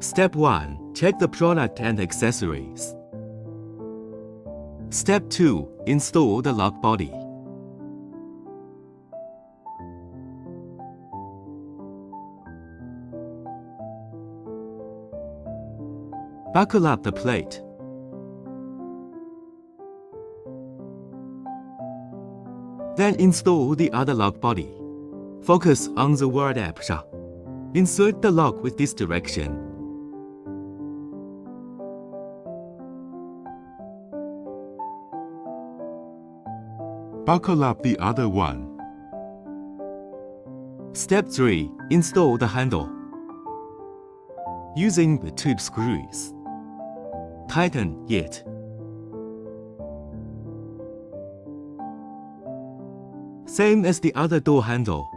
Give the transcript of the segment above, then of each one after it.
Step 1. Check the product and accessories. Step 2. Install the lock body. Buckle up the plate. Then install the other lock body. Focus on the word app 上. Insert the lock with this direction. Buckle up the other one. Step 3. Install the handle. Using the tube screws. Tighten it. Same as the other door handle.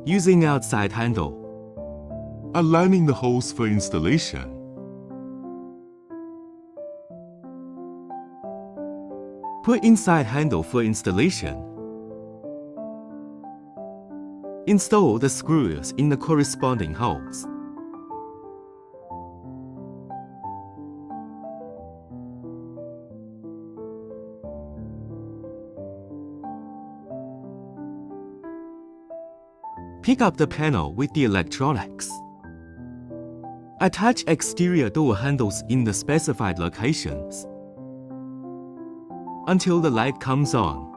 Using outside handle. Aligning the holes for installation. Put inside handle for installation. Install the screws in the corresponding holes. Pick up the panel with the electronics. Attach exterior door handles in the specified locations until the light comes on.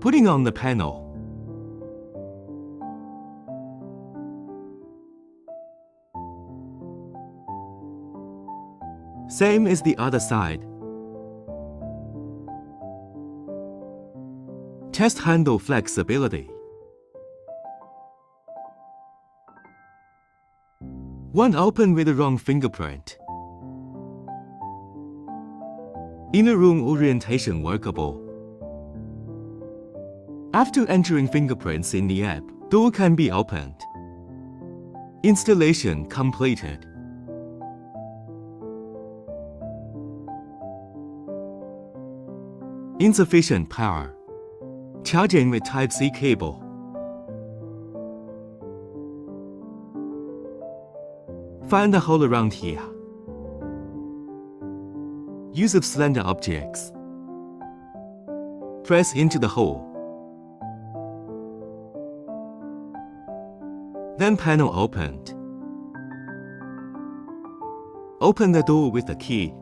Putting on the panel. Same as the other side. Test handle flexibility. One open with a wrong fingerprint. Inner room orientation workable. After entering fingerprints in the app, door can be opened. Installation completed. Insufficient power. Charging with Type-C cable. Find the hole around here. Use of slender objects. Press into the hole. Then panel opened. Open the door with the key.